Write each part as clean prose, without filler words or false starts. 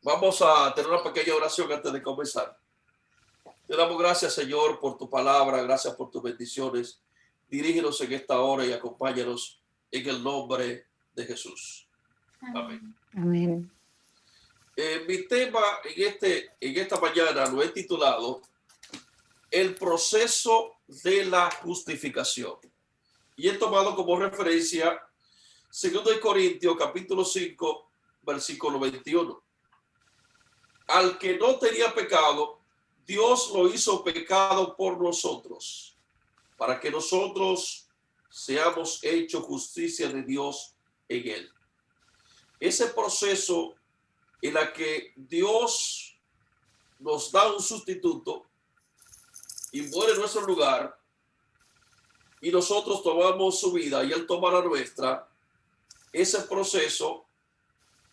Vamos a tener una pequeña oración antes de comenzar. Te damos gracias, Señor, por tu palabra, gracias por tus bendiciones. Dirígenos en esta hora y acompáñanos en el nombre de Jesús. Amén. Amén. Mi tema en esta mañana lo he titulado El proceso de la justificación. Y he tomado como referencia 2 Corintios capítulo 5, versículo 21. Al que no tenía pecado, Dios lo hizo pecado por nosotros, para que nosotros seamos hechos justicia de Dios en él. Ese proceso en el que Dios nos da un sustituto y muere en nuestro lugar, y nosotros tomamos su vida y él toma la nuestra, ese proceso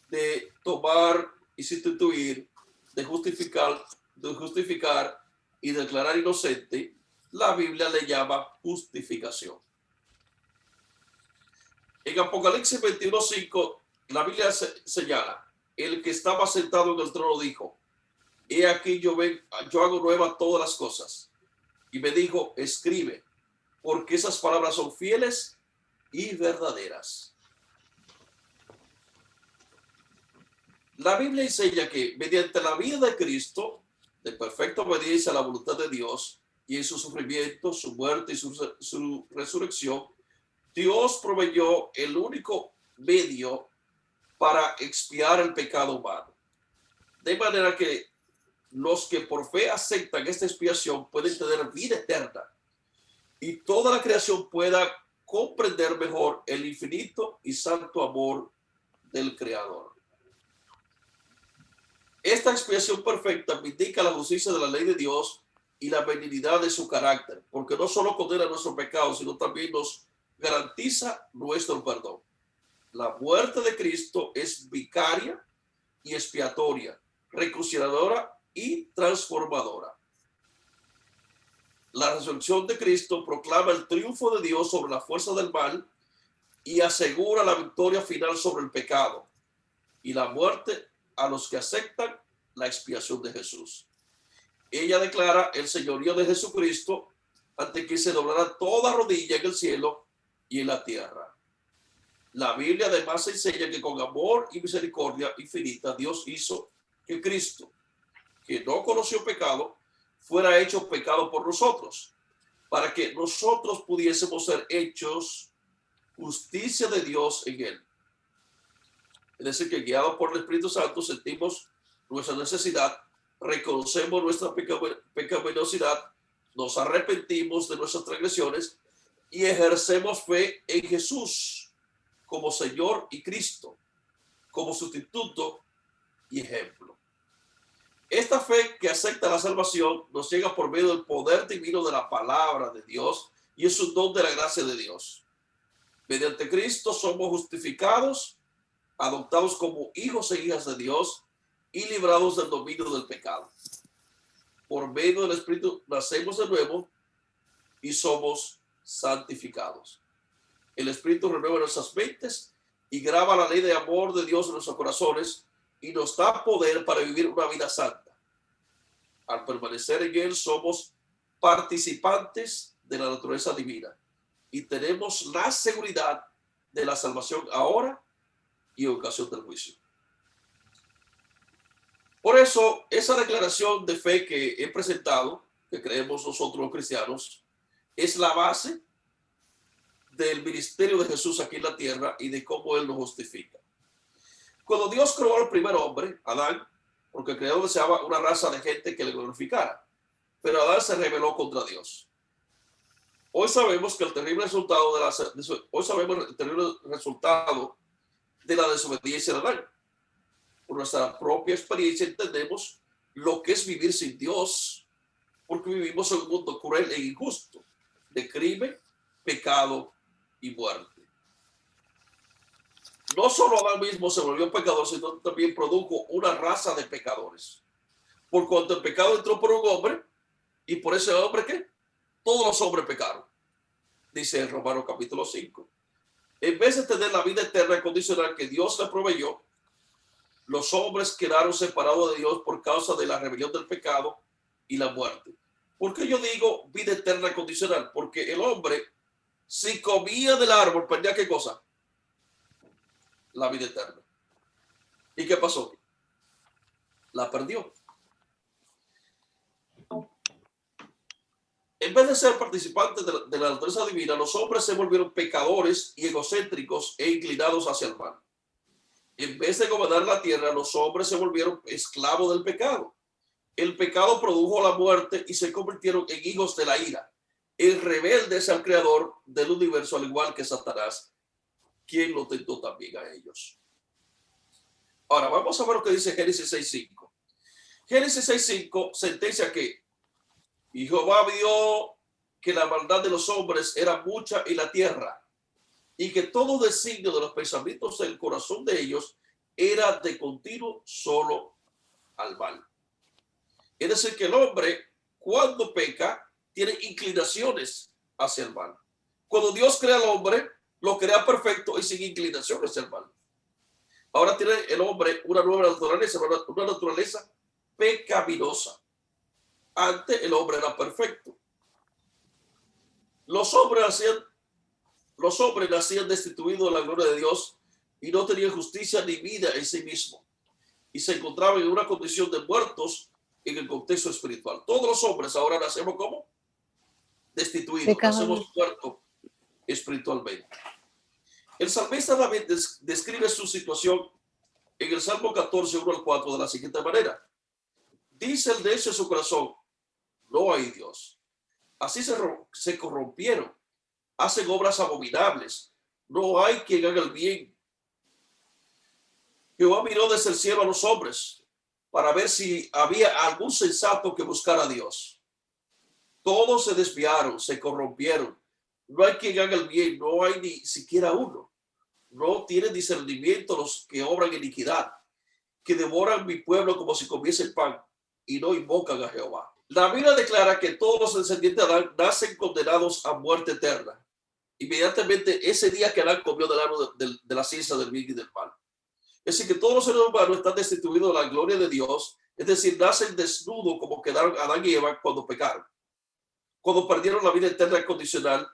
de tomar y sustituir, de justificar y declarar inocente, la Biblia le llama justificación. En Apocalipsis 21:5, la Biblia señala: el que estaba sentado en el trono dijo: he aquí yo hago nuevas todas las cosas. Y me dijo: escribe, porque esas palabras son fieles y verdaderas. La Biblia enseña que mediante la vida de Cristo, de perfecta obediencia a la voluntad de Dios, y en su sufrimiento, su muerte y su resurrección, Dios proveyó el único medio para expiar el pecado humano. De manera que los que por fe aceptan esta expiación pueden tener vida eterna, y toda la creación pueda comprender mejor el infinito y santo amor del Creador. Esta expiación perfecta indica la justicia de la ley de Dios y la benignidad de su carácter, porque no solo condena nuestros pecados, sino también nos garantiza nuestro perdón. La muerte de Cristo es vicaria y expiatoria, reconciliadora y transformadora. La resurrección de Cristo proclama el triunfo de Dios sobre la fuerza del mal y asegura la victoria final sobre el pecado y la muerte a los que aceptan la expiación de Jesús. Ella declara el señorío de Jesucristo ante que se doblará toda rodilla en el cielo y en la tierra. La Biblia además enseña que con amor y misericordia infinita Dios hizo que Cristo, que no conoció pecado, fuera hecho pecado por nosotros, para que nosotros pudiésemos ser hechos justicia de Dios en él. Es decir, que guiados por el Espíritu Santo sentimos nuestra necesidad, reconocemos nuestra pecaminosidad, nos arrepentimos de nuestras transgresiones y ejercemos fe en Jesús como Señor y Cristo, como sustituto y ejemplo. Esta fe que acepta la salvación nos llega por medio del poder divino de la palabra de Dios y es un don de la gracia de Dios. Mediante Cristo somos justificados, adoptados como hijos e hijas de Dios y librados del dominio del pecado. Por medio del Espíritu nacemos de nuevo y somos santificados. El Espíritu renueva nuestras mentes y graba la ley de amor de Dios en nuestros corazones y nos da poder para vivir una vida santa. Al permanecer en él somos participantes de la naturaleza divina y tenemos la seguridad de la salvación ahora y en ocasión del juicio. Por eso, esa declaración de fe que he presentado, que creemos nosotros los cristianos, es la base del ministerio de Jesús aquí en la tierra y de cómo él nos justifica. Cuando Dios creó al primer hombre, Adán, porque el Creador deseaba una raza de gente que le glorificara, pero Adán se rebeló contra Dios. Hoy sabemos que el terrible resultado de la desobediencia de Adán. Por nuestra propia experiencia entendemos lo que es vivir sin Dios, porque vivimos en un mundo cruel e injusto, de crimen, pecado y muerte. No solo Adán mismo se volvió pecador, sino también produjo una raza de pecadores. Por cuanto el pecado entró por un hombre, y por ese hombre, ¿qué? Todos los hombres pecaron, dice en Romanos capítulo 5. En vez de tener la vida eterna condicional que Dios le proveyó, los hombres quedaron separados de Dios por causa de la rebelión del pecado y la muerte. ¿Por qué yo digo vida eterna condicional? Porque el hombre, si comía del árbol, perdía ¿qué cosa? La vida eterna. ¿Y qué pasó? La perdió. En vez de ser participantes de la naturaleza divina, los hombres se volvieron pecadores y egocéntricos e inclinados hacia el mal. En vez de gobernar la tierra, los hombres se volvieron esclavos del pecado. El pecado produjo la muerte y se convirtieron en hijos de la ira, en rebeldes al creador del universo, al igual que Satanás, quien lo tentó también a ellos. Ahora vamos a ver lo que dice Génesis 6:5. Génesis 6:5 sentencia que y Jehová vio que la maldad de los hombres era mucha en la tierra y que todo designio de los pensamientos del corazón de ellos era de continuo solo al mal. Es decir, que el hombre, cuando peca, tiene inclinaciones hacia el mal. Cuando Dios crea al hombre, lo crea perfecto y sin inclinaciones hacia el mal. Ahora tiene el hombre una nueva naturaleza, una naturaleza pecaminosa. Antes el hombre era perfecto. Los hombres nacían destituidos de la gloria de Dios y no tenían justicia ni vida en sí mismos. Y se encontraban en una condición de muertos en el contexto espiritual. Todos los hombres ahora nacemos como destituidos, nacemos muertos espiritualmente. El salmista David describe su situación en el Salmo 14, 1-4 de la siguiente manera. Dice el necio en su corazón, no hay Dios. Así se corrompieron, hacen obras abominables. No hay quien haga el bien. Jehová miró desde el cielo a los hombres para ver si había algún sensato que buscara a Dios. Todos se desviaron, se corrompieron. No hay quien haga el bien, no hay ni siquiera uno. No tienen discernimiento los que obran iniquidad, que devoran mi pueblo como si comiese el pan y no invocan a Jehová. La Biblia declara que todos los descendientes de Adán nacen condenados a muerte eterna. Inmediatamente ese día que Adán comió del árbol de la ciencia del bien y del mal. Es decir, que todos los seres humanos están destituidos de la gloria de Dios, es decir, nacen desnudos como quedaron Adán y Eva cuando pecaron, cuando perdieron la vida eterna condicional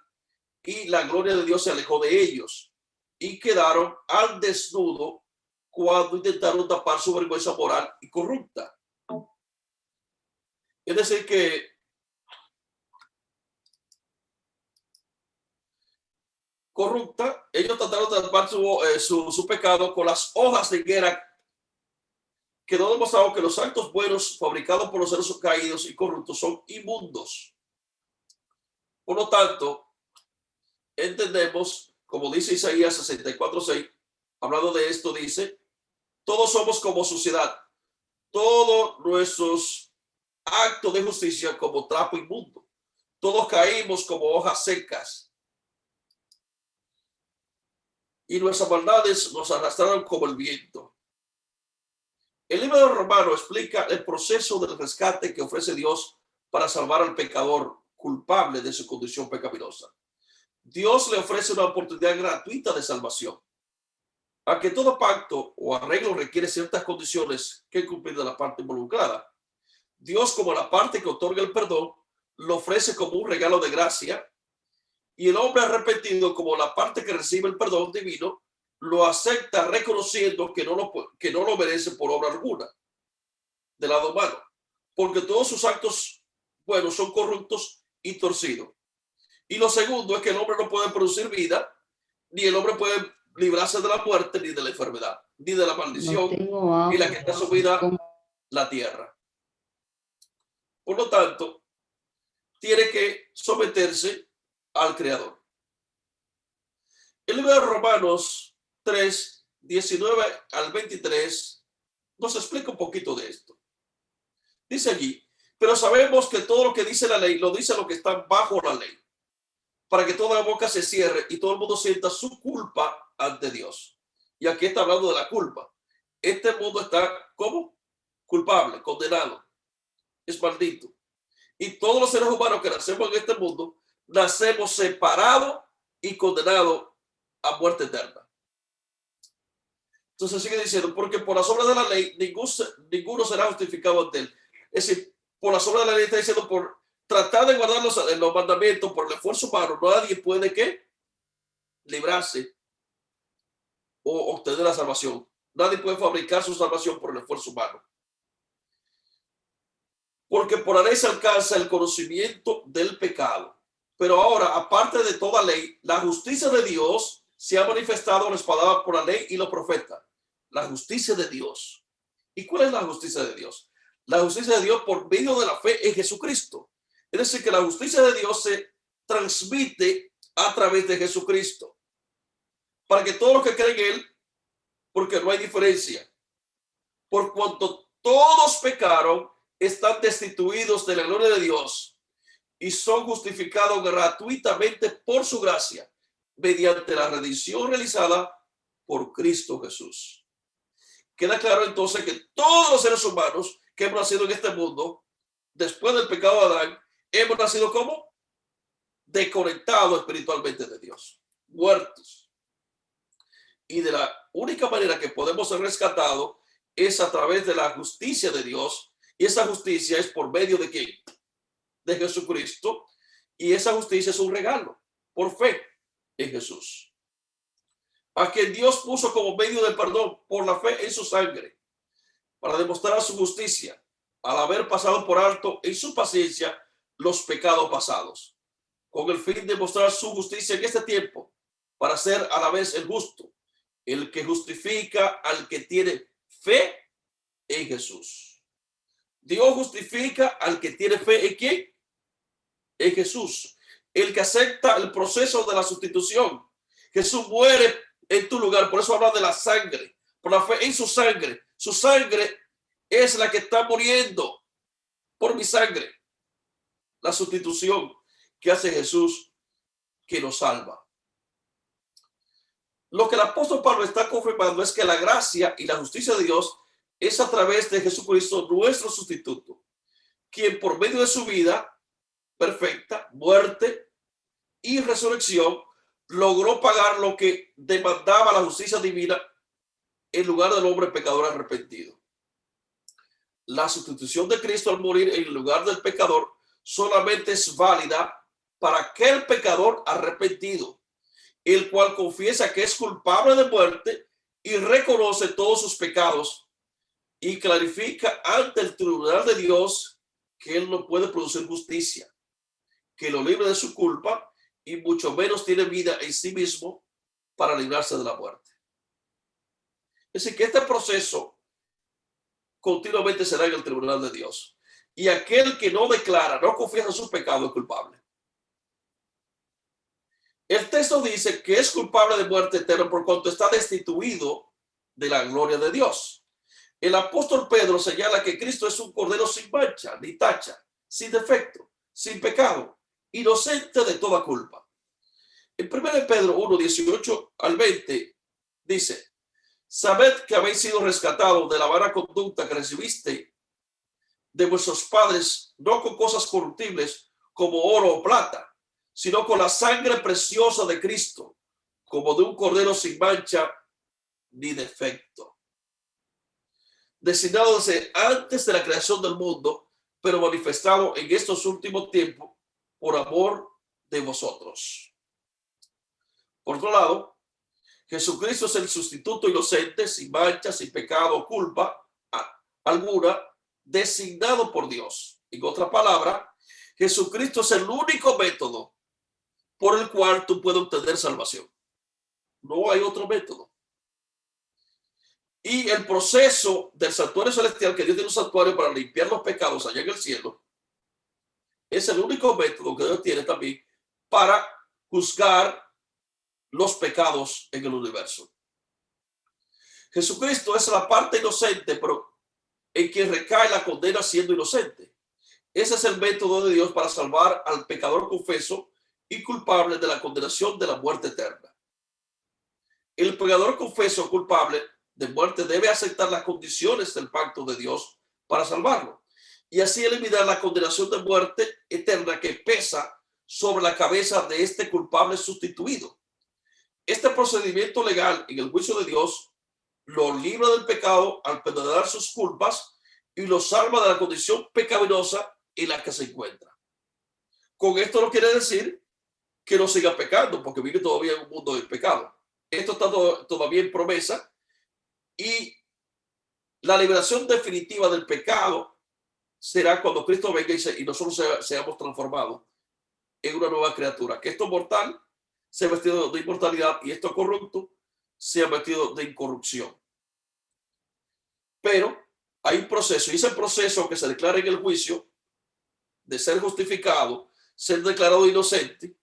y la gloria de Dios se alejó de ellos y quedaron al desnudo cuando intentaron tapar su vergüenza moral y corrupta. Es decir, que corrupta, ellos trataron de tapar su pecado con las hojas de higuera que no demostraron que los actos buenos fabricados por los seres caídos y corruptos son inmundos. Por lo tanto, entendemos, como dice Isaías 64:6, hablando de esto, dice, todos somos como suciedad, todos nuestros actos de justicia como trapo inmundo, todos caímos como hojas secas y nuestras maldades nos arrastraron como el viento. El libro de Romanos explica el proceso del rescate que ofrece Dios para salvar al pecador culpable de su condición pecaminosa. Dios le ofrece una oportunidad gratuita de salvación. Aunque todo pacto o arreglo requiere ciertas condiciones que cumplir de la parte involucrada, Dios, como la parte que otorga el perdón, lo ofrece como un regalo de gracia, y el hombre arrepentido, como la parte que recibe el perdón divino, lo acepta reconociendo que no lo merece por obra alguna del lado humano, porque todos sus actos buenos son corruptos y torcidos. Y lo segundo es que el hombre no puede producir vida, ni el hombre puede librarse de la muerte, ni de la enfermedad, ni de la maldición y la que está subida la tierra. Por lo tanto, tiene que someterse al Creador. El libro de Romanos 3, 19-23 nos explica un poquito de esto. Dice allí, pero sabemos que todo lo que dice la ley, lo dice lo que está bajo la ley, para que toda boca se cierre y todo el mundo sienta su culpa ante Dios. Y aquí está hablando de la culpa. Este mundo está como culpable, condenado, es maldito. Y todos los seres humanos que nacemos en este mundo, nacemos separados y condenados a muerte eterna. Entonces sigue diciendo, porque por las obras de la ley ninguno será justificado ante él. Es decir, por las obras de la ley está diciendo, por tratar de guardar los mandamientos por el esfuerzo humano, nadie puede ¿qué? Librarse o obtener la salvación. Nadie puede fabricar su salvación por el esfuerzo humano. Porque por la ley se alcanza el conocimiento del pecado. Pero ahora, aparte de toda ley, la justicia de Dios se ha manifestado respaldada por la ley y los profetas. La justicia de Dios. ¿Y cuál es la justicia de Dios? La justicia de Dios por medio de la fe en Jesucristo. Es decir, que la justicia de Dios se transmite a través de Jesucristo. Para que todos los que creen en Él, porque no hay diferencia, por cuanto todos pecaron, están destituidos de la gloria de Dios y son justificados gratuitamente por su gracia, mediante la redención realizada por Cristo Jesús. Queda claro entonces que todos los seres humanos que hemos nacido en este mundo, después del pecado de Adán, hemos nacido como desconectados espiritualmente de Dios, muertos. Y de la única manera que podemos ser rescatados es a través de la justicia de Dios. Y esa justicia es por medio de ¿quién? De Jesucristo. Y esa justicia es un regalo por fe en Jesús, a quien Dios puso como medio de perdón por la fe en su sangre, para demostrar su justicia, al haber pasado por alto en su paciencia los pecados pasados, con el fin de mostrar su justicia en este tiempo, para ser a la vez el justo, el que justifica al que tiene fe en Jesús. Dios justifica al que tiene fe en ¿quién? En Jesús, el que acepta el proceso de la sustitución. Jesús muere en tu lugar, por eso habla de la sangre, por la fe en su sangre. Su sangre es la que está muriendo por mi sangre. La sustitución que hace Jesús, que nos salva. Lo que el apóstol Pablo está confirmando es que la gracia y la justicia de Dios es a través de Jesucristo, nuestro sustituto, quien por medio de su vida perfecta, muerte y resurrección, logró pagar lo que demandaba la justicia divina en lugar del hombre pecador arrepentido. La sustitución de Cristo al morir en lugar del pecador solamente es válida para aquel pecador arrepentido, el cual confiesa que es culpable de muerte y reconoce todos sus pecados y clarifica ante el tribunal de Dios que él no puede producir justicia, que lo libre de su culpa y mucho menos tiene vida en sí mismo para librarse de la muerte. Es decir, que este proceso continuamente será en el tribunal de Dios. Y aquel que no declara, no confiesa su pecado es culpable. El texto dice que es culpable de muerte eterna por cuanto está destituido de la gloria de Dios. El apóstol Pedro señala que Cristo es un cordero sin mancha, ni tacha, sin defecto, sin pecado, inocente de toda culpa. En 1 Pedro 1, 18 al 20 dice: sabed que habéis sido rescatados de la vana conducta que recibiste de vuestros padres, no con cosas corruptibles como oro o plata, sino con la sangre preciosa de Cristo, como de un cordero sin mancha ni defecto, designado desde antes de la creación del mundo, pero manifestado en estos últimos tiempos por amor de vosotros. Por otro lado, Jesucristo es el sustituto inocente, sin mancha, sin pecado o culpa alguna, designado por Dios. En otra palabra, Jesucristo es el único método por el cual tú puedes obtener salvación. No hay otro método. Y el proceso del santuario celestial, que Dios tiene un santuario para limpiar los pecados allá en el cielo, es el único método que Dios tiene también para juzgar los pecados en el universo. Jesucristo es la parte inocente, pero en quien recae la condena siendo inocente. Ese es el método de Dios para salvar al pecador confeso y culpable de la condenación de la muerte eterna. El pecador confeso culpable de muerte debe aceptar las condiciones del pacto de Dios para salvarlo y así eliminar la condenación de muerte eterna que pesa sobre la cabeza de este culpable sustituido. Este procedimiento legal en el juicio de Dios lo libra del pecado al perdonar sus culpas y lo salva de la condición pecaminosa en la que se encuentra. Con esto no quiere decir que no siga pecando, porque vive todavía en un mundo del pecado. Esto está todavía en promesa, y la liberación definitiva del pecado será cuando Cristo venga y nosotros seamos transformados en una nueva criatura. Que esto mortal sea vestido de inmortalidad y esto corrupto sea vestido de incorrupción. Pero hay un proceso, y ese proceso que se declara en el juicio de ser justificado, ser declarado inocente,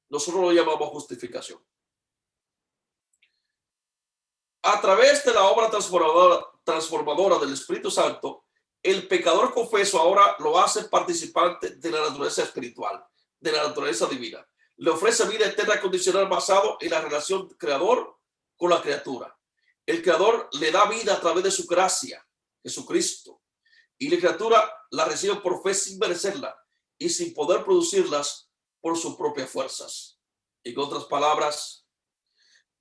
nosotros lo llamamos justificación. A través de la obra transformadora del Espíritu Santo, el pecador confeso ahora lo hace participante de la naturaleza espiritual, de la naturaleza divina. Le ofrece vida eterna condicional basado en la relación creador con la criatura. El creador le da vida a través de su gracia, Jesucristo, y la criatura la recibe por fe sin merecerla y sin poder producirlas por sus propias fuerzas. En otras palabras,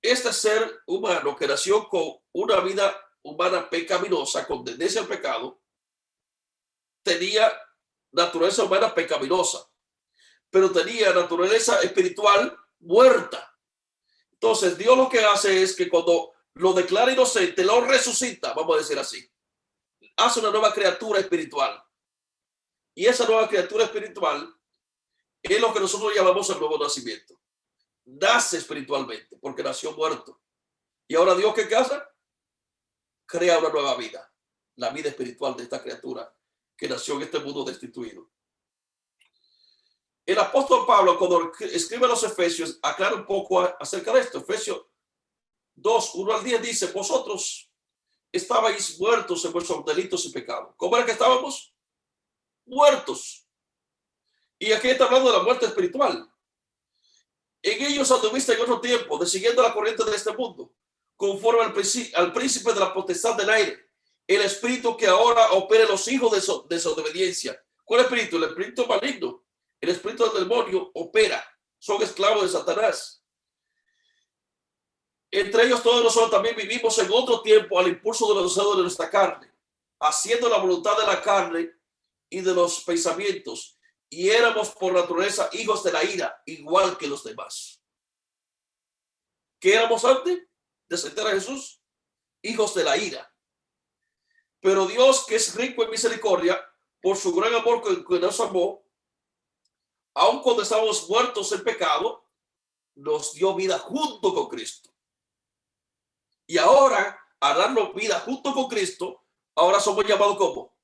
este ser humano que nació con una vida humana pecaminosa, con tendencia al pecado, tenía naturaleza humana pecaminosa, pero tenía naturaleza espiritual muerta. Entonces Dios lo que hace es que cuando lo declara inocente, lo resucita, vamos a decir así, hace una nueva criatura espiritual. Y esa nueva criatura espiritual es lo que nosotros llamamos el nuevo nacimiento. Nace espiritualmente porque nació muerto. Y ahora Dios, ¿qué hace? Crea una nueva vida, la vida espiritual de esta criatura que nació en este mundo destituido. El apóstol Pablo, cuando escribe a los Efesios, aclara un poco acerca de esto. Efesios 2, 1 al 10 dice: vosotros estabais muertos en vuestros delitos y pecados. ¿Cómo era que estábamos? Muertos. Y aquí está hablando de la muerte espiritual. En ellos anduviste en otro tiempo, siguiendo la corriente de este mundo, conforme al príncipe de la potestad del aire, el espíritu que ahora opera en los hijos de desobediencia. ¿Cuál espíritu? El espíritu maligno. El espíritu del demonio opera. Son esclavos de Satanás. Entre ellos todos nosotros también vivimos en otro tiempo al impulso de los deseos de nuestra carne, haciendo la voluntad de la carne y de los pensamientos, y éramos por naturaleza hijos de la ira, igual que los demás. ¿Qué éramos antes de aceptar a Jesús? Hijos de la ira. Pero Dios, que es rico en misericordia, por su gran amor que nos amó, aun cuando estábamos muertos en pecado, nos dio vida junto con Cristo. Y ahora, al darnos vida junto con Cristo, ahora somos llamados como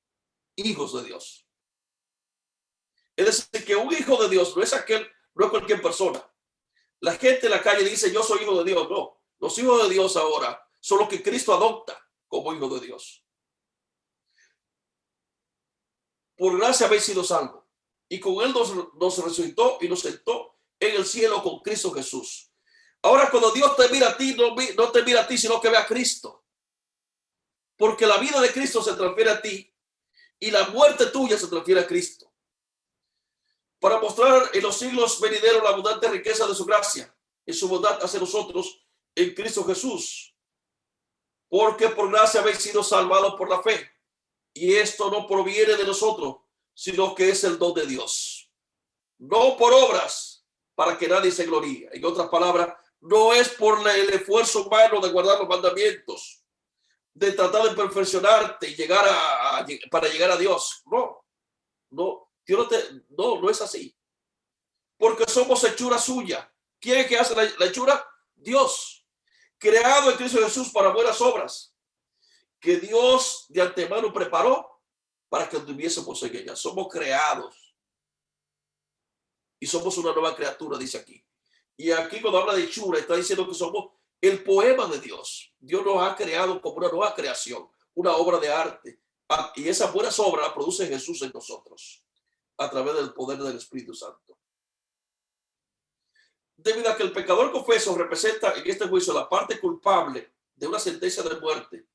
hijos de Dios. Es decir, que un hijo de Dios no es cualquier persona. La gente en la calle dice: yo soy hijo de Dios. No, los hijos de Dios ahora son los que Cristo adopta como hijos de Dios. Por gracia habéis sido salvos, y con él nos resucitó y nos sentó en el cielo con Cristo Jesús. Ahora, cuando Dios te mira a ti, no te mira a ti, sino que ve a Cristo. Porque la vida de Cristo se transfiere a ti y la muerte tuya se transfiere a Cristo, para mostrar en los siglos venideros la abundante riqueza de su gracia y su bondad hacia nosotros en Cristo Jesús. Porque por gracia habéis sido salvados por la fe, y esto no proviene de nosotros, sino que es el don de Dios, no por obras, para que nadie se gloríe. En otras palabras, no es por el esfuerzo humano de guardar los mandamientos, de tratar de perfeccionarte y para llegar a Dios. No, Dios no es así. Porque somos hechura suya. ¿Quién es que hace la hechura? Dios. Creado en Cristo Jesús para buenas obras, que Dios de antemano preparó para que anduviésemos en ellas. Somos creados y somos una nueva criatura, dice aquí. Y aquí, cuando habla de hechura, está diciendo que somos el poema de Dios. Dios nos ha creado como una nueva creación, una obra de arte. Y esas buenas obras las produce Jesús en nosotros, a través del poder del Espíritu Santo. Debido a que el pecador confeso representa en este juicio la parte culpable de una sentencia de muerte,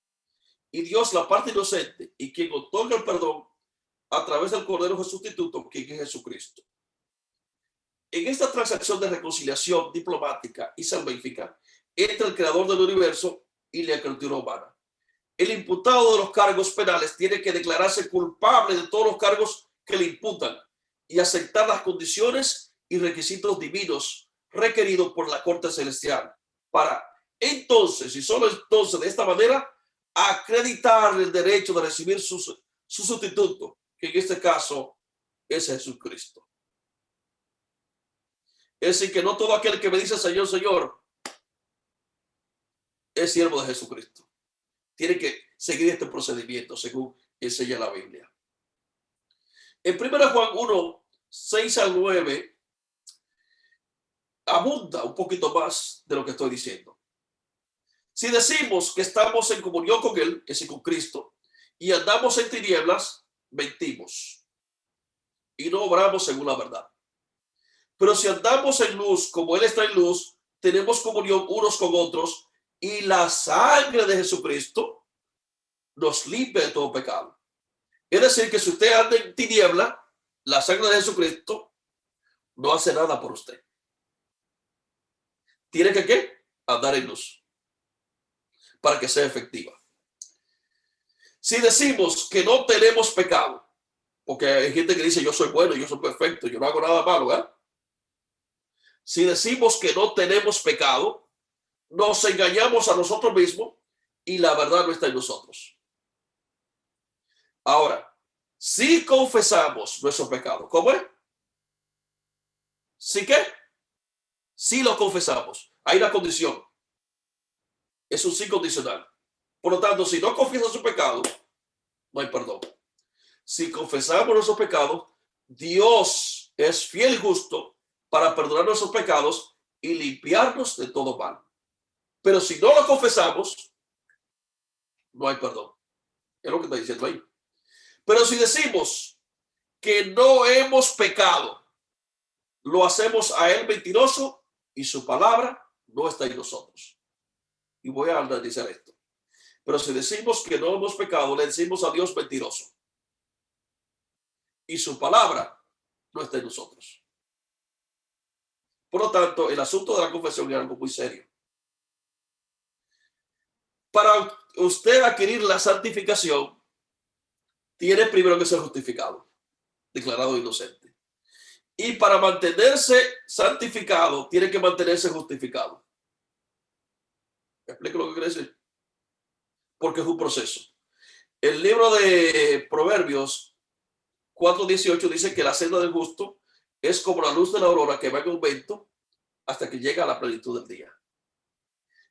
y Dios la parte inocente, y quien otorga el perdón a través del Cordero sustituto, quien es Jesucristo. En esta transacción de reconciliación diplomática y salvífica entre el creador del universo y la criatura humana. El imputado de los cargos penales tiene que declararse culpable de todos los cargos que le imputan y aceptar las condiciones y requisitos divinos requeridos por la Corte Celestial para entonces, y solo entonces, de esta manera, acreditarle el derecho de recibir su sustituto, que en este caso es Jesucristo. Es decir, que no todo aquel que me dice Señor, Señor, es siervo de Jesucristo. Tiene que seguir este procedimiento según enseña la Biblia. En 1 Juan 1, 6 al 9, abunda un poquito más de lo que estoy diciendo. Si decimos que estamos en comunión con Él, es decir, con Cristo, y andamos en tinieblas, mentimos y no obramos según la verdad. Pero si andamos en luz, como Él está en luz, tenemos comunión unos con otros, y la sangre de Jesucristo nos limpia de todo pecado. Es decir, que si usted anda en tiniebla, la sangre de Jesucristo no hace nada por usted. Tiene que ¿qué? Andar en luz para que sea efectiva. Si decimos que no tenemos pecado, porque hay gente que dice yo soy bueno, yo soy perfecto, yo no hago nada malo, ¿eh? Si decimos que no tenemos pecado, nos engañamos a nosotros mismos y la verdad no está en nosotros. Ahora, si confesamos nuestro pecado, ¿cómo es? ¿Sí qué? Si lo confesamos, hay una condición. Es un sí condicional. Por lo tanto, si no confiesa su pecado, no hay perdón. Si confesamos nuestros pecados, Dios es fiel y justo para perdonar nuestros pecados y limpiarnos de todo mal. Pero si no lo confesamos, no hay perdón. Es lo que está diciendo ahí. Pero si decimos que no hemos pecado, lo hacemos a Él mentiroso y su palabra no está en nosotros. Y voy a analizar esto. Pero si decimos que no hemos pecado, le decimos a Dios mentiroso y su palabra no está en nosotros. Por lo tanto, el asunto de la confesión es algo muy serio. Para usted adquirir la santificación, tiene primero que ser justificado, declarado inocente. Y para mantenerse santificado, tiene que mantenerse justificado. ¿Me explico lo que quiere decir? Porque es un proceso. El libro de Proverbios 4:18 dice que la senda del justo es como la luz de la aurora que va en aumento hasta que llega a la plenitud del día.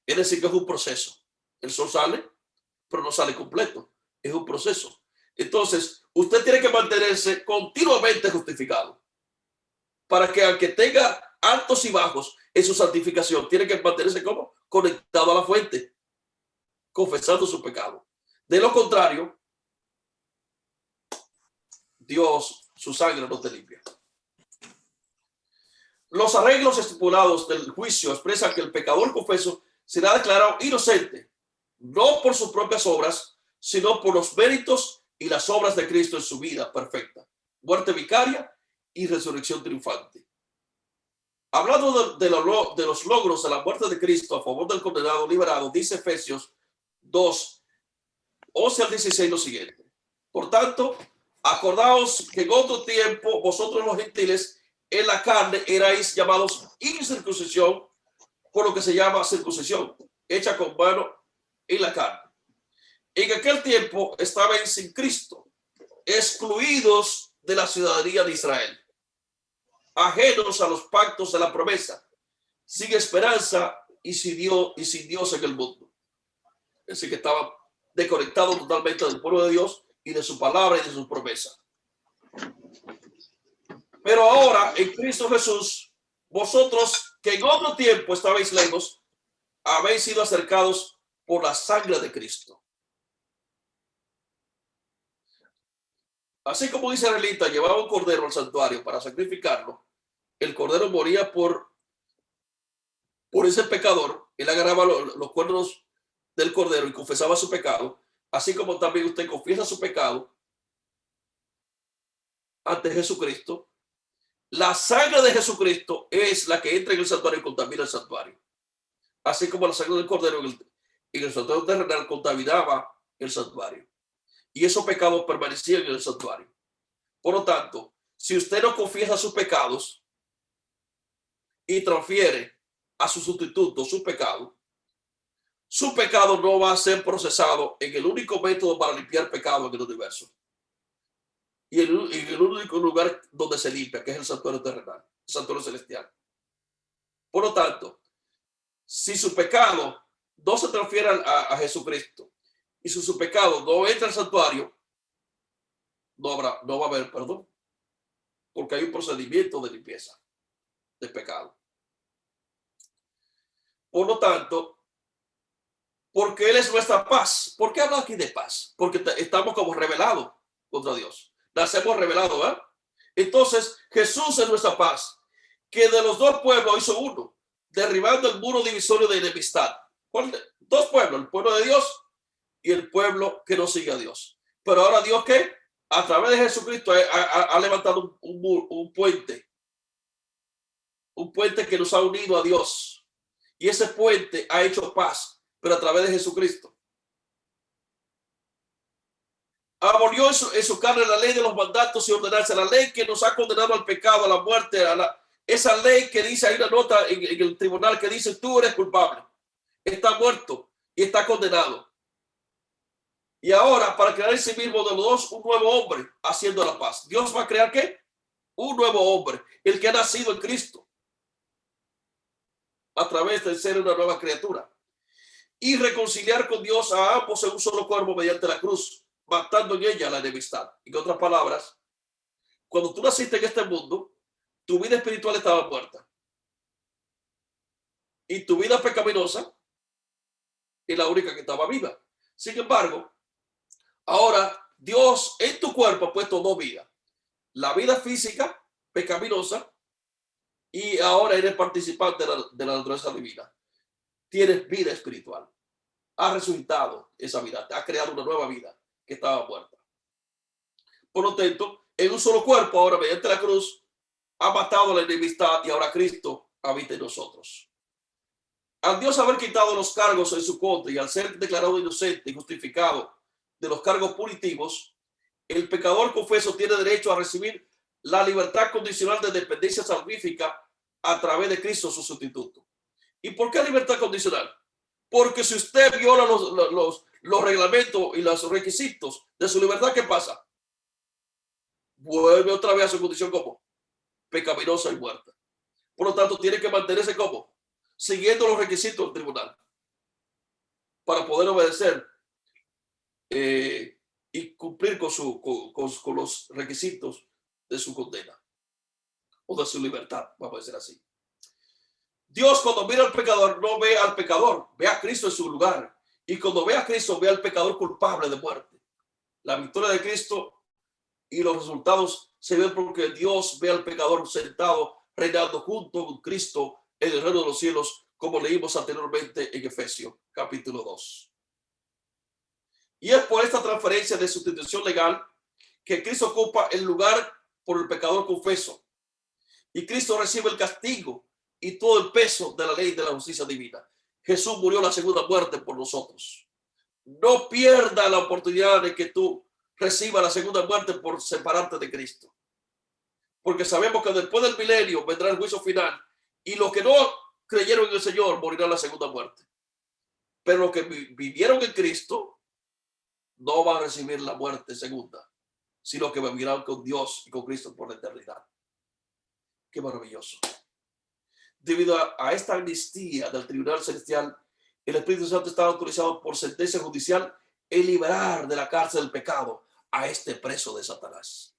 Es decir, que es un proceso. El sol sale, pero no sale completo. Es un proceso. Entonces, usted tiene que mantenerse continuamente justificado para que aunque tenga altos y bajos en su santificación, tiene que mantenerse como conectado a la fuente, confesando su pecado. De lo contrario, Dios, su sangre no te limpia. Los arreglos estipulados del juicio expresan que el pecador confeso será declarado inocente, no por sus propias obras, sino por los méritos y las obras de Cristo en su vida perfecta, muerte vicaria y resurrección triunfante. Hablando de los logros de la muerte de Cristo a favor del condenado liberado, dice Efesios 2, 11 al 16 lo siguiente. Por tanto, acordaos que en otro tiempo vosotros los gentiles en la carne erais llamados incircuncisión por lo que se llama circuncisión, hecha con mano en la carne. En aquel tiempo estaban sin Cristo, excluidos de la ciudadanía de Israel, ajenos a los pactos de la promesa, sin esperanza y sin Dios en el mundo. Es decir, que estaban desconectados totalmente del pueblo de Dios y de su palabra y de sus promesas. Pero ahora, en Cristo Jesús, vosotros que en otro tiempo estabais lejos, habéis sido acercados por la sangre de Cristo. Así como israelita llevaba un cordero al santuario para sacrificarlo, el cordero moría por ese pecador. Él agarraba los cuernos del cordero y confesaba su pecado, así como también usted confiesa su pecado ante Jesucristo. La sangre de Jesucristo es la que entra en el santuario y contamina el santuario, así como la sangre del cordero en el santuario terrenal contaminaba el santuario. Y esos pecados permanecían en el santuario. Por lo tanto, si usted no confiesa sus pecados y transfiere a su sustituto su pecado no va a ser procesado en el único método para limpiar pecado en el universo. Y en el único lugar donde se limpia, que es el santuario terrenal, el santuario celestial. Por lo tanto, si su pecado no se transfiere a Jesucristo y si su pecado no entra al santuario, no va a haber perdón, porque hay un procedimiento de limpieza de pecado. Por lo tanto, porque Él es nuestra paz. ¿Por qué habla aquí de paz? Porque estamos como rebelados contra Dios. Nacemos rebelados, ¿verdad? Entonces, Jesús es nuestra paz, que de los dos pueblos hizo uno, derribando el muro divisorio de enemistad. Dos pueblos, el pueblo de Dios y el pueblo que no sigue a Dios. Pero ahora Dios, ¿qué? A través de Jesucristo ha levantado un puente que nos ha unido a Dios. Y ese puente ha hecho paz, pero a través de Jesucristo. Abolió en su carne la ley de los mandatos y ordenanzas, la ley que nos ha condenado al pecado, a la muerte, esa ley que dice, hay una nota en el tribunal que dice, tú eres culpable, está muerto y está condenado. Y ahora, para crear en sí mismo de los dos un nuevo hombre, haciendo la paz. Dios va a crear ¿qué? Un nuevo hombre, el que ha nacido en Cristo, a través de ser una nueva criatura. Y reconciliar con Dios a ambos en un solo cuerpo mediante la cruz, matando en ella la enemistad. En otras palabras, cuando tú naciste en este mundo, tu vida espiritual estaba muerta. Y tu vida pecaminosa es la única que estaba viva. Sin embargo, ahora Dios en tu cuerpo ha puesto dos vidas. La vida física pecaminosa y ahora eres participante de la naturaleza divina. Tienes vida espiritual. Ha resucitado esa vida. Ha creado una nueva vida que estaba muerta. Por lo tanto, en un solo cuerpo, ahora mediante la cruz, ha matado la enemistad y ahora Cristo habita en nosotros. Al Dios haber quitado los cargos en su contra y al ser declarado inocente y justificado de los cargos punitivos, el pecador confeso tiene derecho a recibir la libertad condicional de dependencia salvífica a través de Cristo, su sustituto. ¿Y por qué libertad condicional? Porque si usted viola los reglamentos y los requisitos de su libertad, ¿qué pasa? Vuelve otra vez a su condición como pecaminosa y muerta. Por lo tanto, tiene que mantenerse como siguiendo los requisitos del tribunal para poder obedecer y cumplir con los requisitos de su condena o de su libertad, vamos a decir así. Dios, cuando mira al pecador, no ve al pecador, ve a Cristo en su lugar. Y cuando ve a Cristo, ve al pecador culpable de muerte. La victoria de Cristo y los resultados se ven porque Dios ve al pecador sentado, reinando junto con Cristo en el reino de los cielos, como leímos anteriormente en Efesios, capítulo 2. Y es por esta transferencia de sustitución legal que Cristo ocupa el lugar por el pecador confeso. Y Cristo recibe el castigo y todo el peso de la ley de la justicia divina. Jesús murió la segunda muerte por nosotros. No pierda la oportunidad de que tú recibas la segunda muerte por separarte de Cristo. Porque sabemos que después del milenio vendrá el juicio final y los que no creyeron en el Señor morirán la segunda muerte. Pero los que vivieron en Cristo no van a recibir la muerte segunda, sino que vivirán con Dios y con Cristo por la eternidad. Qué maravilloso. Debido a esta amnistía del Tribunal Celestial, el Espíritu Santo está autorizado por sentencia judicial en liberar de la cárcel del pecado a este preso de Satanás.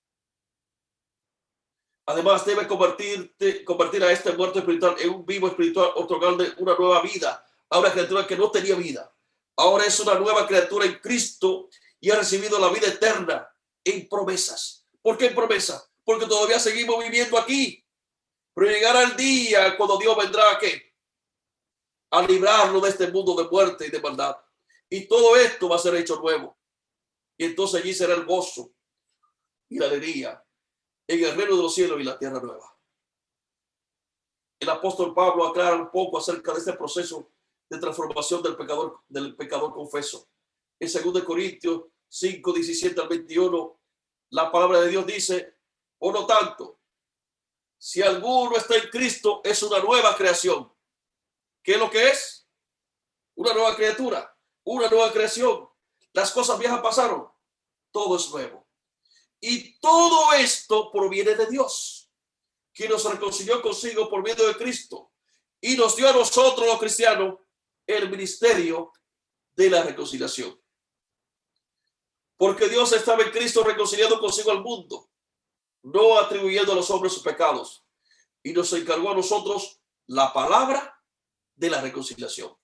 Además, debe convertir a este muerto espiritual en un vivo espiritual, otorgarle una nueva vida a una criatura que no tenía vida. Ahora es una nueva criatura en Cristo y ha recibido la vida eterna en promesas. ¿Por qué en promesa? Porque todavía seguimos viviendo aquí. Pero llegará el día cuando Dios vendrá a librarlo de este mundo de muerte y de maldad. Y todo esto va a ser hecho nuevo. Y entonces allí será el gozo y la alegría en el reino de los cielos y la tierra nueva. El apóstol Pablo aclara un poco acerca de este proceso de transformación del pecador confeso. En 2 Corintios 5, 17 al 21, la palabra de Dios dice: por lo tanto, si alguno está en Cristo, es una nueva creación. ¿Qué es lo que es? Una nueva criatura, una nueva creación. Las cosas viejas pasaron, todo es nuevo. Y todo esto proviene de Dios, quien nos reconcilió consigo por medio de Cristo y nos dio a nosotros los cristianos el ministerio de la reconciliación. Porque Dios estaba en Cristo reconciliando consigo al mundo, no atribuyendo a los hombres sus pecados, y nos encargó a nosotros la palabra de la reconciliación.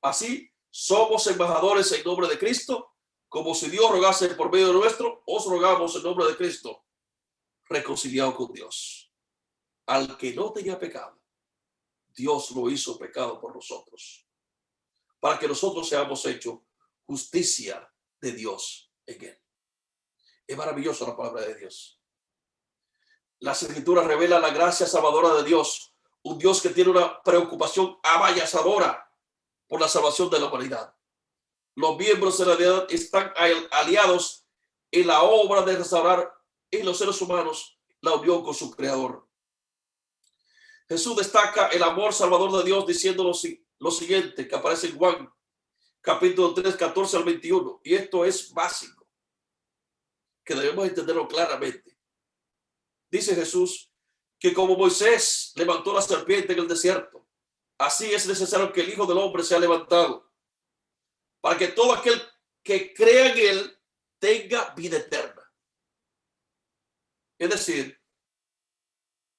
Así somos embajadores en nombre de Cristo, como si Dios rogase por medio de nuestro, os rogamos en nombre de Cristo, reconciliado con Dios. Al que no tenía pecado, Dios lo hizo pecado por nosotros, para que nosotros seamos hechos justicia de Dios en él. Es maravillosa la palabra de Dios. Las Escrituras revelan la gracia salvadora de Dios, un Dios que tiene una preocupación avasalladora por la salvación de la humanidad. Los miembros de la humanidad están aliados en la obra de restaurar en los seres humanos la unión con su Creador. Jesús destaca el amor salvador de Dios diciendo lo siguiente, que aparece en Juan capítulo 3, 14 al 21. Y esto es básico, que debemos entenderlo claramente. Dice Jesús que como Moisés levantó la serpiente en el desierto, así es necesario que el Hijo del Hombre sea levantado, para que todo aquel que crea en él tenga vida eterna. Es decir,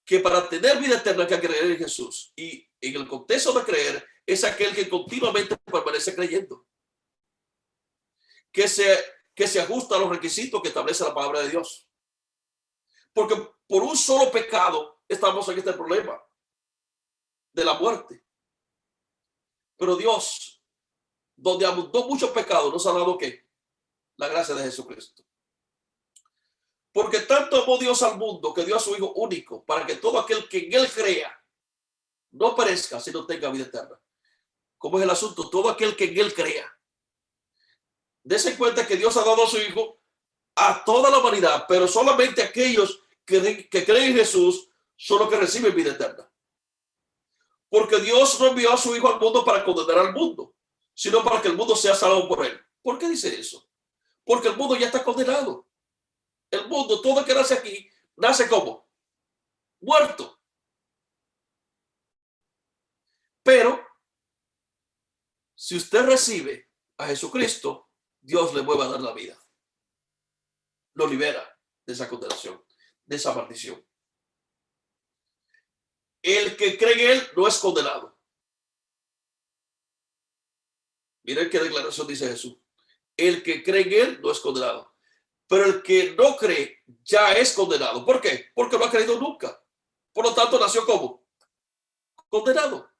que para tener vida eterna hay que creer en Jesús. Y en el contexto de creer es aquel que continuamente permanece creyendo, que se ajusta a los requisitos que establece la palabra de Dios. Porque por un solo pecado estamos en este problema de la muerte. Pero Dios, donde abundó mucho pecado, nos ha dado ¿qué? La gracia de Jesucristo. Porque tanto amó Dios al mundo que dio a su Hijo único, para que todo aquel que en él crea no perezca, sino tenga vida eterna. ¿Cómo es el asunto? Todo aquel que en él crea. Dese cuenta que Dios ha dado a su Hijo a toda la humanidad, pero solamente aquellos que creen en Jesús son los que reciben vida eterna. Porque Dios no envió a su Hijo al mundo para condenar al mundo, sino para que el mundo sea salvo por él. ¿Por qué dice eso? Porque el mundo ya está condenado. El mundo, todo el que nace aquí, nace como muerto. Pero si usted recibe a Jesucristo, Dios le vuelve a dar la vida. Lo libera de esa condenación, de esa maldición. El que cree en él no es condenado. Miren qué declaración dice Jesús. El que cree en él no es condenado. Pero el que no cree ya es condenado. ¿Por qué? Porque no ha creído nunca. Por lo tanto, nació como condenado.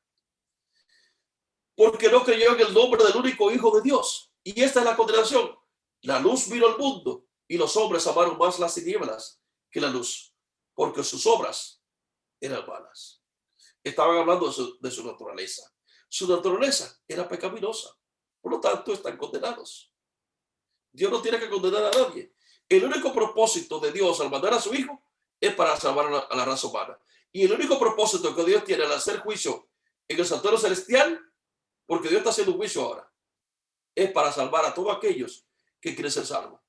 Porque no creyó en el nombre del único Hijo de Dios. Y esta es la condenación. La luz vino al mundo y los hombres amaron más las tinieblas que la luz, porque sus obras eran malas. Estaban hablando de su naturaleza. Su naturaleza era pecaminosa. Por lo tanto, están condenados. Dios no tiene que condenar a nadie. El único propósito de Dios al mandar a su Hijo es para salvar a la raza humana. Y el único propósito que Dios tiene al hacer juicio en el santuario celestial, porque Dios está haciendo un juicio ahora, es para salvar a todos aquellos que quieren ser salvos.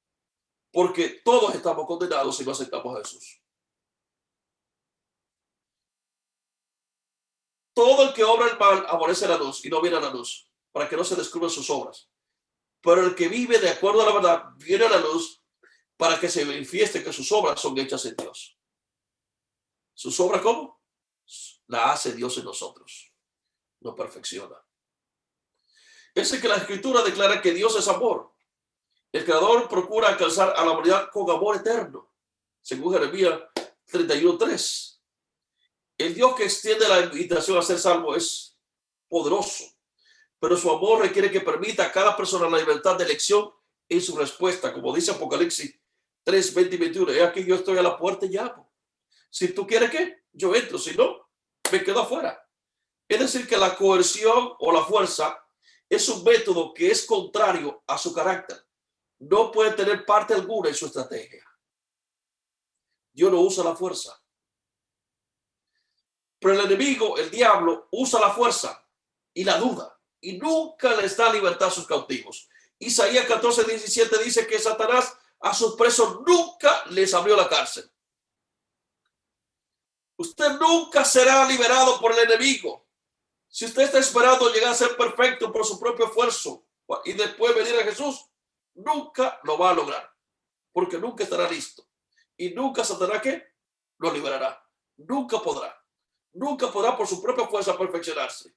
Porque todos estamos condenados si no aceptamos a Jesús. Todo el que obra el mal aborrece la luz y no viene a la luz, para que no se descubran sus obras. Pero el que vive de acuerdo a la verdad viene a la luz para que se manifieste que sus obras son hechas en Dios. ¿Sus obras cómo? La hace Dios en nosotros. Nos perfecciona. Es que la Escritura declara que Dios es amor. El Creador procura alcanzar a la humanidad con amor eterno, según Jeremías 31:3. El Dios que extiende la invitación a ser salvo es poderoso, pero su amor requiere que permita a cada persona la libertad de elección en su respuesta, como dice Apocalipsis 3, 20 y 21. Es aquí yo estoy a la puerta y llamo. Si tú quieres que yo entro, si no, me quedo afuera. Es decir, que la coerción o la fuerza es un método que es contrario a su carácter. No puede tener parte alguna en su estrategia. Dios no usa la fuerza. Pero el enemigo, el diablo, usa la fuerza y la duda y nunca les da libertad a sus cautivos. Isaías 14:17 dice que Satanás a sus presos nunca les abrió la cárcel. Usted nunca será liberado por el enemigo. Si usted está esperando llegar a ser perfecto por su propio esfuerzo y después venir a Jesús, nunca lo va a lograr, porque nunca estará listo. Y nunca Satanás ¿qué? Lo liberará. Nunca podrá. Nunca podrá por su propia fuerza perfeccionarse.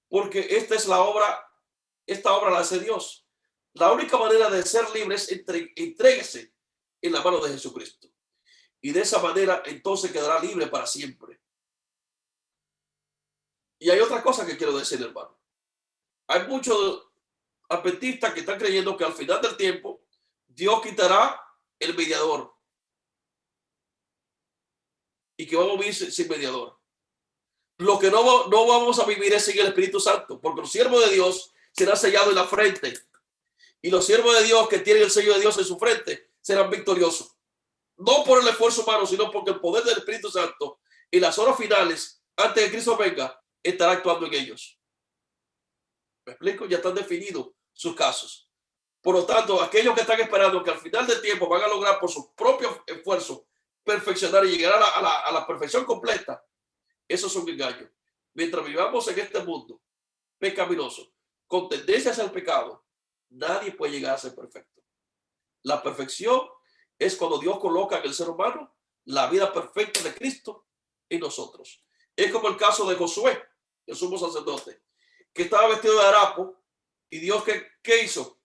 Porque esta obra la hace Dios. La única manera de ser libre es entréguese en la mano de Jesucristo. Y de esa manera entonces quedará libre para siempre. Y hay otra cosa que quiero decir, hermano. Hay muchos adventistas que están creyendo que al final del tiempo Dios quitará el mediador y que vamos a vivir sin mediador. Lo que no vamos a vivir es sin el Espíritu Santo, porque los siervos de Dios serán sellados en la frente y los siervos de Dios que tienen el sello de Dios en su frente serán victoriosos. No por el esfuerzo humano, sino porque el poder del Espíritu Santo en las horas finales, antes de que Cristo venga, estará actuando en ellos. ¿Me explico? Ya están definidos sus casos. Por lo tanto, aquellos que están esperando que al final del tiempo van a lograr por sus propios esfuerzos perfeccionar y llegar a la perfección completa, eso es un engaño. Mientras vivamos en este mundo pecaminoso, con tendencias al pecado, nadie puede llegar a ser perfecto. La perfección es cuando Dios coloca en el ser humano la vida perfecta de Cristo en nosotros. Es como el caso de Josué, el sumo sacerdote, que estaba vestido de harapo y Dios, ¿qué hizo?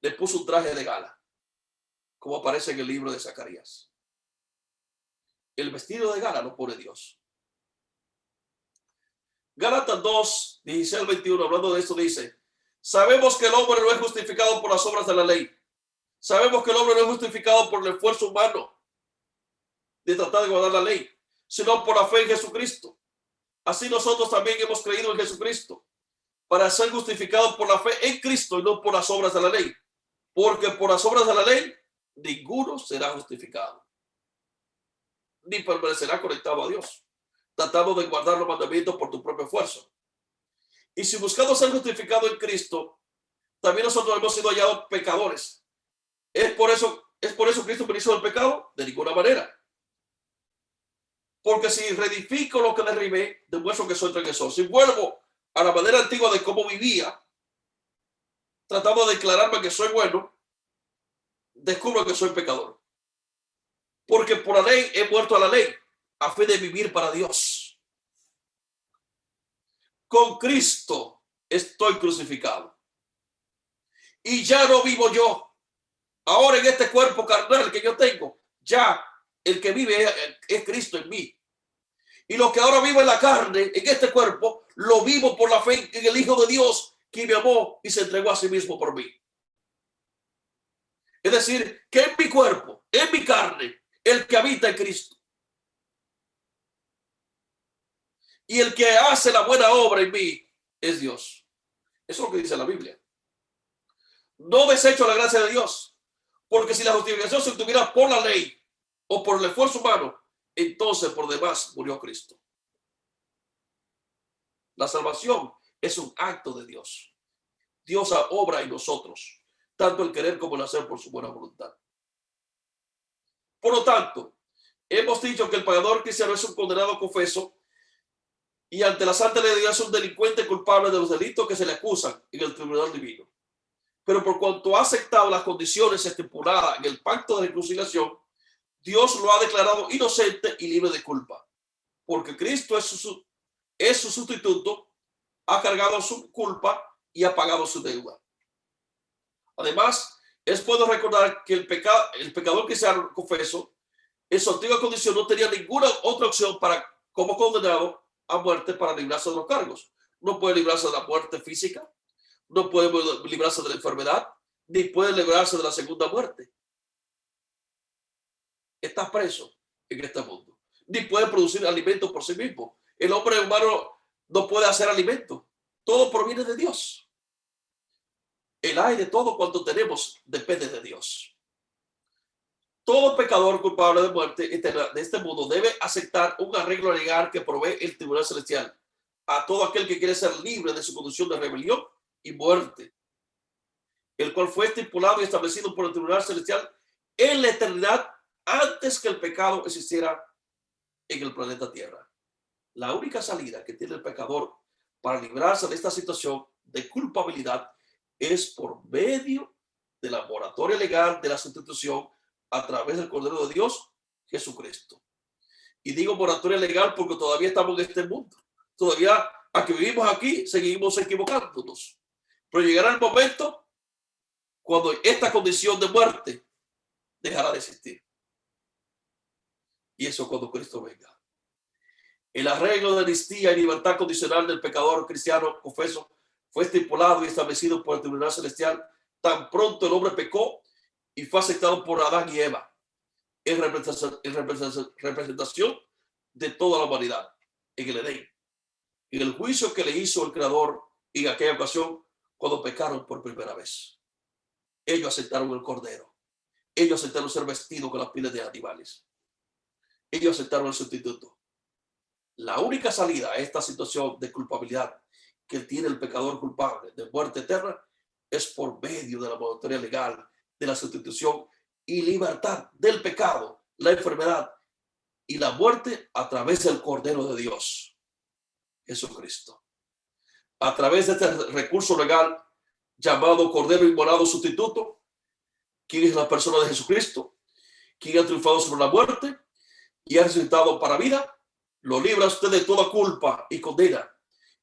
Le puso un traje de gala, como aparece en el libro de Zacarías. El vestido de gala lo pone Dios. Gálatas 2:16-21, hablando de esto, dice: sabemos que el hombre no es justificado por las obras de la ley. Sabemos que el hombre no es justificado por el esfuerzo humano de tratar de guardar la ley, sino por la fe en Jesucristo. Así nosotros también hemos creído en Jesucristo para ser justificados por la fe en Cristo y no por las obras de la ley. Porque por las obras de la ley ninguno será justificado, ni permanecerá conectado a Dios, tratando de guardar los mandamientos por tu propio esfuerzo. Y si buscando ser justificado en Cristo, también nosotros hemos sido hallados pecadores. ¿Es por eso Cristo me hizo el pecado? De ninguna manera. Porque si reedifico lo que derribé, demuestro que soy transgresor. Si vuelvo a la manera antigua de cómo vivía, tratando de declararme que soy bueno, descubro que soy pecador. Porque por la ley he muerto a la ley, a fin de vivir para Dios. Con Cristo estoy crucificado. Y ya no vivo yo. Ahora en este cuerpo carnal que yo tengo, ya el que vive es Cristo en mí. Y lo que ahora vivo en la carne, en este cuerpo, lo vivo por la fe en el Hijo de Dios, que me amó y se entregó a sí mismo por mí. Es decir, que en mi cuerpo, en mi carne, el que habita en Cristo. Y el que hace la buena obra en mí es Dios. Eso es lo que dice la Biblia. No desecho la gracia de Dios, porque si la justificación se obtuviera por la ley o por el esfuerzo humano, entonces por demás murió Cristo. La salvación es un acto de Dios. Dios obra en nosotros, tanto el querer como el hacer por su buena voluntad. Por lo tanto, hemos dicho que el pecador cristiano es un condenado confeso y ante la santa ley de Dios es un delincuente culpable de los delitos que se le acusan en el tribunal divino. Pero por cuanto ha aceptado las condiciones estipuladas en el pacto de reconciliación, Dios lo ha declarado inocente y libre de culpa, porque Cristo es su sustituto, ha cargado su culpa y ha pagado su deuda. Además, es bueno recordar que el pecador que se confesó en su antigua condición no tenía ninguna otra opción como condenado a muerte para librarse de los cargos. No puede librarse de la muerte física, no puede librarse de la enfermedad, ni puede librarse de la segunda muerte. Está preso en este mundo. Ni puede producir alimentos por sí mismo. El hombre humano no puede hacer alimento. Todo proviene de Dios. El aire, todo cuanto tenemos, depende de Dios. Todo pecador culpable de muerte eterna de este mundo debe aceptar un arreglo legal que provee el tribunal celestial a todo aquel que quiere ser libre de su condición de rebelión y muerte, el cual fue estipulado y establecido por el tribunal celestial en la eternidad antes que el pecado existiera en el planeta Tierra. La única salida que tiene el pecador para librarse de esta situación de culpabilidad es por medio de la moratoria legal de la sustitución a través del Cordero de Dios, Jesucristo. Y digo moratoria legal porque todavía estamos en este mundo. Todavía, a que vivimos aquí, seguimos equivocándonos. Pero llegará el momento cuando esta condición de muerte dejará de existir. Y eso cuando Cristo venga. El arreglo de amnistía y libertad condicional del pecador cristiano confeso fue estipulado y establecido por el tribunal celestial tan pronto el hombre pecó y fue aceptado por Adán y Eva en representación de toda la humanidad en el Edén, en el juicio que le hizo el Creador en aquella ocasión cuando pecaron por primera vez. Ellos aceptaron el Cordero. Ellos aceptaron ser vestidos con las pieles de animales. Ellos aceptaron el sustituto. La única salida a esta situación de culpabilidad que tiene el pecador culpable de muerte eterna es por medio de la moratoria legal de la sustitución y libertad del pecado, la enfermedad y la muerte a través del Cordero de Dios, Jesucristo. A través de este recurso legal llamado Cordero Inmolado Sustituto, quien es la persona de Jesucristo, quien ha triunfado sobre la muerte y ha resucitado para vida, lo libra a usted de toda culpa y condena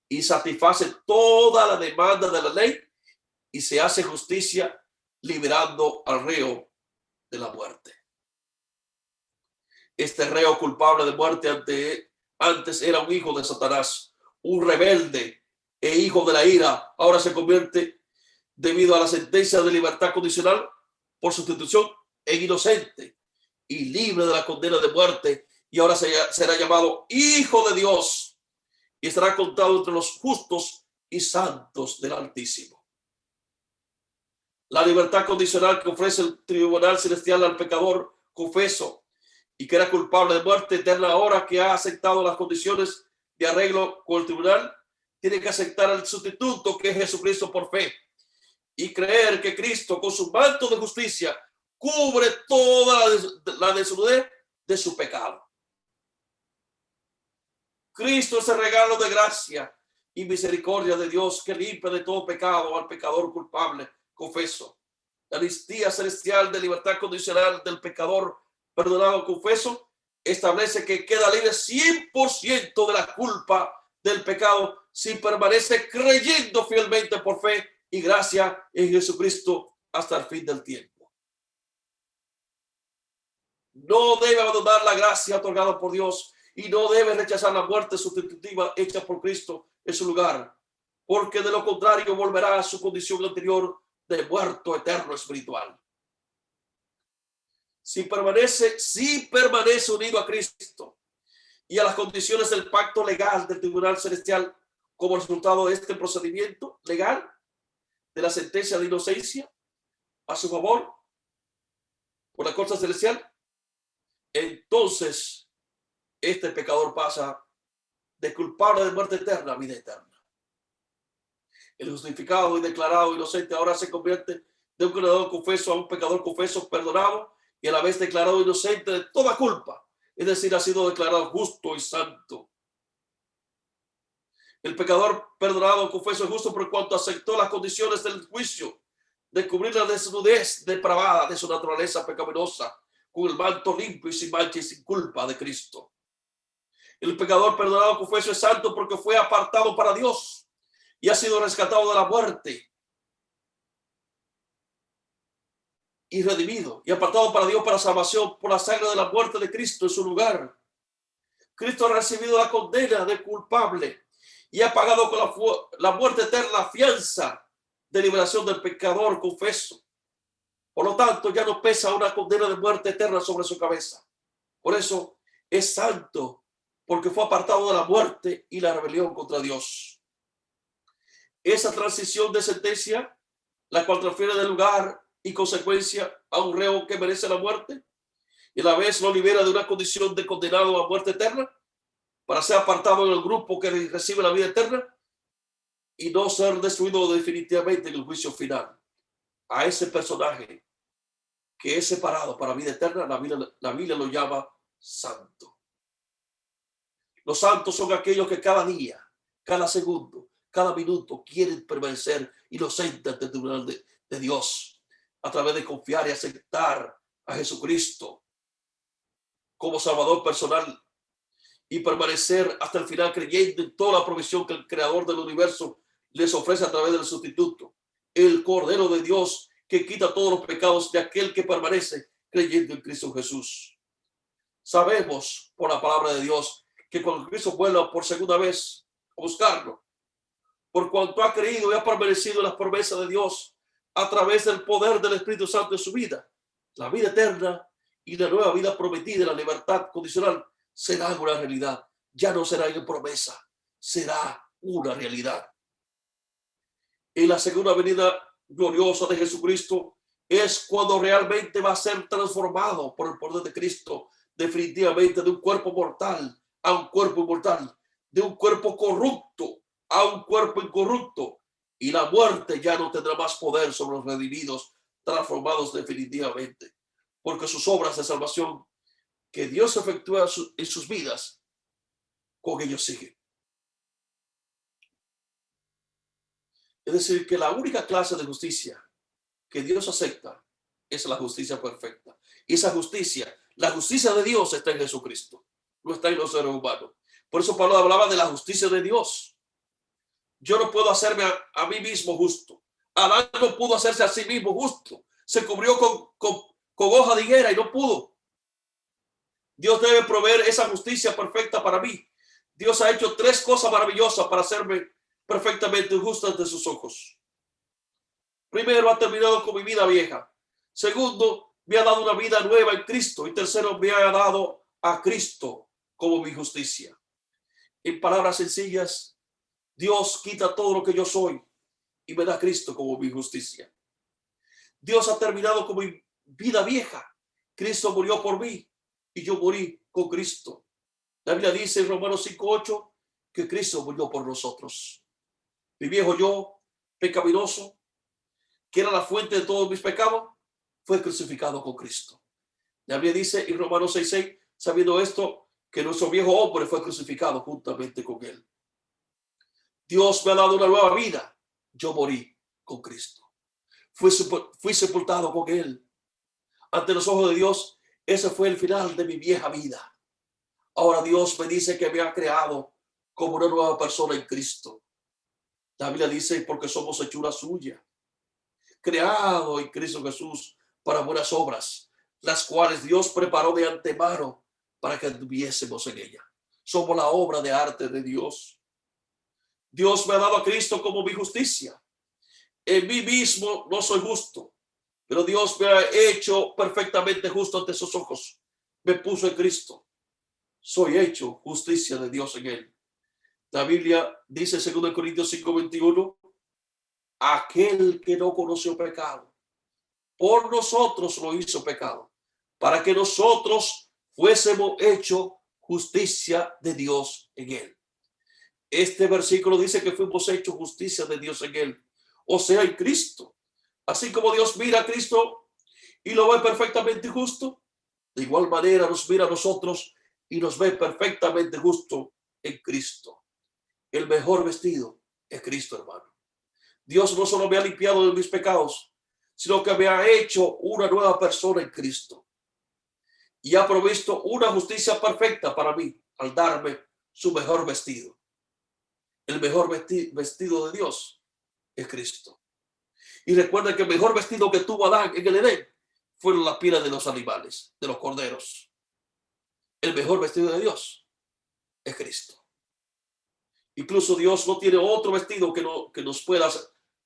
y satisface toda la demanda de la ley y se hace justicia liberando al reo de la muerte. Este reo culpable de muerte antes era un hijo de Satanás, un rebelde e hijo de la ira. Ahora se convierte, debido a la sentencia de libertad condicional por sustitución, en inocente y libre de la condena de muerte, y ahora será llamado hijo de Dios y estará contado entre los justos y santos del Altísimo. La libertad condicional que ofrece el tribunal celestial al pecador confeso y que era culpable de muerte eterna, ahora que ha aceptado las condiciones de arreglo con el tribunal, tiene que aceptar el sustituto que es Jesucristo por fe y creer que Cristo con su manto de justicia cubre toda la desnudez de su pecado. Cristo es el regalo de gracia y misericordia de Dios que limpia de todo pecado al pecador culpable confeso. La amnistía celestial de libertad condicional del pecador perdonado confeso establece que queda libre 100% de la culpa del pecado si permanece creyendo fielmente por fe y gracia en Jesucristo hasta el fin del tiempo. No debe abandonar la gracia otorgada por Dios y no debe rechazar la muerte sustitutiva hecha por Cristo en su lugar, porque de lo contrario volverá a su condición anterior de muerto eterno espiritual. Si permanece unido a Cristo y a las condiciones del pacto legal del tribunal celestial como resultado de este procedimiento legal de la sentencia de inocencia a su favor por la corte celestial, entonces este pecador pasa de culpable de muerte eterna a vida eterna. El justificado y declarado inocente ahora se convierte de un pecador confeso a un pecador confeso perdonado y a la vez declarado inocente de toda culpa, es decir, ha sido declarado justo y santo. El pecador perdonado confeso es justo por cuanto aceptó las condiciones del juicio de cubrir la desnudez depravada de su naturaleza pecaminosa con el manto limpio y sin mancha y sin culpa de Cristo. El pecador perdonado confeso es santo porque fue apartado para Dios y ha sido rescatado de la muerte y redimido y apartado para Dios para salvación por la sangre de la muerte de Cristo en su lugar. Cristo ha recibido la condena de culpable y ha pagado con la muerte eterna la fianza de liberación del pecador confeso. Por lo tanto, ya no pesa una condena de muerte eterna sobre su cabeza. Por eso es santo porque fue apartado de la muerte y la rebelión contra Dios. Esa transición de sentencia, la cual transfiere de lugar y consecuencia a un reo que merece la muerte y a la vez lo libera de una condición de condenado a muerte eterna para ser apartado del grupo que recibe la vida eterna y no ser destruido definitivamente en el juicio final. A ese personaje que es separado para vida eterna, la Biblia lo llama santo. Los santos son aquellos que cada día, cada segundo, cada minuto quieren permanecer inocentes ante el tribunal de Dios a través de confiar y aceptar a Jesucristo como Salvador personal y permanecer hasta el final creyendo en toda la provisión que el Creador del universo les ofrece a través del sustituto, el Cordero de Dios que quita todos los pecados de aquel que permanece creyendo en Cristo Jesús. Sabemos por la palabra de Dios que cuando Cristo vuelva por segunda vez a buscarlo, por cuanto ha creído y ha permanecido en las promesas de Dios a través del poder del Espíritu Santo en su vida, la vida eterna y la nueva vida prometida, la libertad condicional, será una realidad. Ya no será una promesa, será una realidad. En la segunda venida gloriosa de Jesucristo es cuando realmente va a ser transformado por el poder de Cristo definitivamente de un cuerpo mortal a un cuerpo inmortal, de un cuerpo corrupto a un cuerpo incorrupto, y la muerte ya no tendrá más poder sobre los redimidos, transformados definitivamente, porque sus obras de salvación que Dios efectúa en sus vidas, con ellos siguen. Es decir, que la única clase de justicia que Dios acepta es la justicia perfecta. Y esa justicia, la justicia de Dios está en Jesucristo, no está en los seres humanos. Por eso Pablo hablaba de la justicia de Dios. Yo no puedo hacerme a mí mismo justo. Adán no pudo hacerse a sí mismo justo. Se cubrió con hoja de higuera y no pudo. Dios debe proveer esa justicia perfecta para mí. Dios ha hecho tres cosas maravillosas para hacerme perfectamente justo ante sus ojos. Primero, ha terminado con mi vida vieja. Segundo, me ha dado una vida nueva en Cristo. Y tercero, me ha dado a Cristo como mi justicia. En palabras sencillas, Dios quita todo lo que yo soy y me da a Cristo como mi justicia. Dios ha terminado con mi vida vieja. Cristo murió por mí y yo morí con Cristo. La Biblia dice en Romanos 5:8 que Cristo murió por nosotros. Mi viejo yo, pecaminoso, que era la fuente de todos mis pecados, fue crucificado con Cristo. La Biblia dice en Romanos 6:6, sabiendo esto, que nuestro viejo hombre fue crucificado juntamente con él. Dios me ha dado una nueva vida. Yo morí con Cristo. Fui sepultado con él. Ante los ojos de Dios, ese fue el final de mi vieja vida. Ahora Dios me dice que me ha creado como una nueva persona en Cristo. La Biblia dice, porque somos hechura suya, creado en Cristo Jesús para buenas obras, las cuales Dios preparó de antemano para que anduviésemos en ella. Somos la obra de arte de Dios. Dios me ha dado a Cristo como mi justicia. En mí mismo no soy justo, pero Dios me ha hecho perfectamente justo ante sus ojos. Me puso en Cristo. Soy hecho justicia de Dios en él. La Biblia dice en 2 Corintios 5:21, aquel que no conoció pecado, por nosotros lo hizo pecado, para que nosotros fuésemos hecho justicia de Dios en él. Este versículo dice que fuimos hechos justicia de Dios en él, o sea, en Cristo. Así como Dios mira a Cristo y lo ve perfectamente justo, de igual manera nos mira a nosotros y nos ve perfectamente justo en Cristo. El mejor vestido es Cristo, hermano. Dios no solo me ha limpiado de mis pecados, sino que me ha hecho una nueva persona en Cristo. Y ha provisto una justicia perfecta para mí al darme su mejor vestido. El mejor vestido de Dios es Cristo. Y recuerda que el mejor vestido que tuvo Adán en el Edén fueron las pieles de los animales, de los corderos. El mejor vestido de Dios es Cristo. Incluso Dios no tiene otro vestido que nos pueda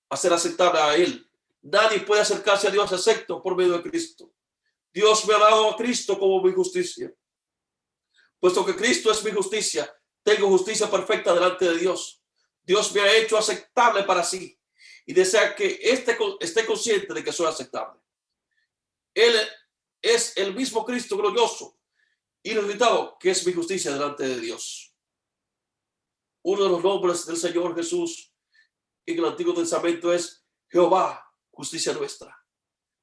hacer aceptable a Él. Nadie puede acercarse a Dios excepto por medio de Cristo. Dios me ha dado a Cristo como mi justicia. Puesto que Cristo es mi justicia, tengo justicia perfecta delante de Dios. Dios me ha hecho aceptable para sí y desea que esté consciente de que soy aceptable. Él es el mismo Cristo glorioso y irritado, que es mi justicia delante de Dios. Uno de los nombres del Señor Jesús en el Antiguo Testamento es Jehová, justicia nuestra.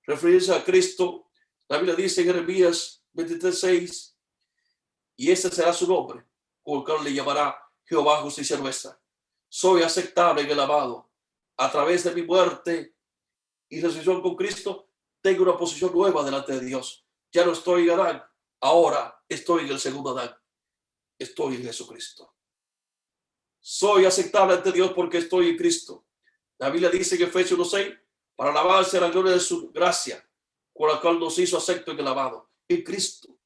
Referirse a Cristo, la Biblia dice en Jeremías 23:6, y ese será su nombre, con el cual le llamará Jehová, justicia nuestra. Soy aceptable en el amado. A través de mi muerte y resurrección con Cristo, tengo una posición nueva delante de Dios. Ya no estoy en Adán, ahora estoy en el segundo Adán. Estoy en Jesucristo. Soy aceptable ante Dios porque estoy en Cristo. La Biblia dice en Efesios 1:6, para alabarse a la gloria de su gracia, con la cual nos hizo acepto en el amado, en Cristo.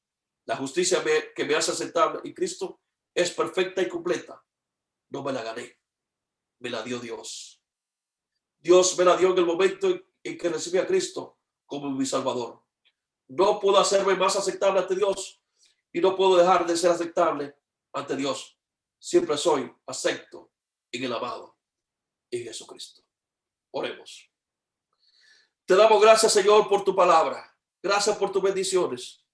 La justicia que me hace aceptable en Cristo es perfecta y completa. No me la gané, me la dio Dios. Dios me la dio en el momento en que recibí a Cristo como mi Salvador. No puedo hacerme más aceptable ante Dios y no puedo dejar de ser aceptable ante Dios. Siempre soy acepto en el amado, en Jesucristo. Oremos. Te damos gracias, Señor, por tu palabra. Gracias por tus bendiciones.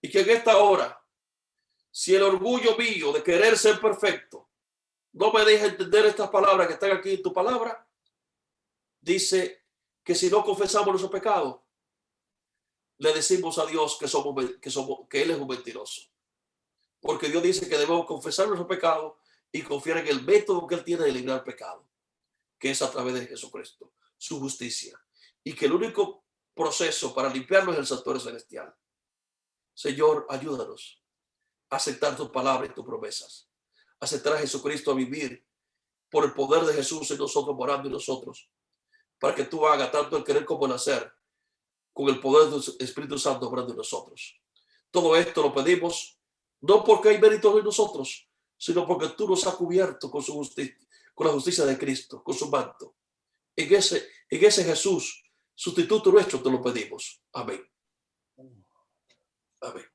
Y que en esta hora, si el orgullo mío de querer ser perfecto no me deja entender estas palabras que están aquí en tu palabra, dice que si no confesamos nuestros pecados, le decimos a Dios que Él es un mentiroso. Porque Dios dice que debemos confesar nuestros pecados y confiar en el método que Él tiene de eliminar el pecado, que es a través de Jesucristo, su justicia. Y que el único proceso para limpiarnos es el santuario celestial. Señor, ayúdanos a aceptar tus palabras y tus promesas. Aceptar a Jesucristo a vivir por el poder de Jesús en nosotros, morando en nosotros, para que tú hagas tanto el querer como el hacer, con el poder del Espíritu Santo morando en nosotros. Todo esto lo pedimos no porque hay méritos en nosotros, sino porque tú nos has cubierto con su justicia, con la justicia de Cristo, con su manto. En ese Jesús, sustituto nuestro, te lo pedimos. Amén. Amén.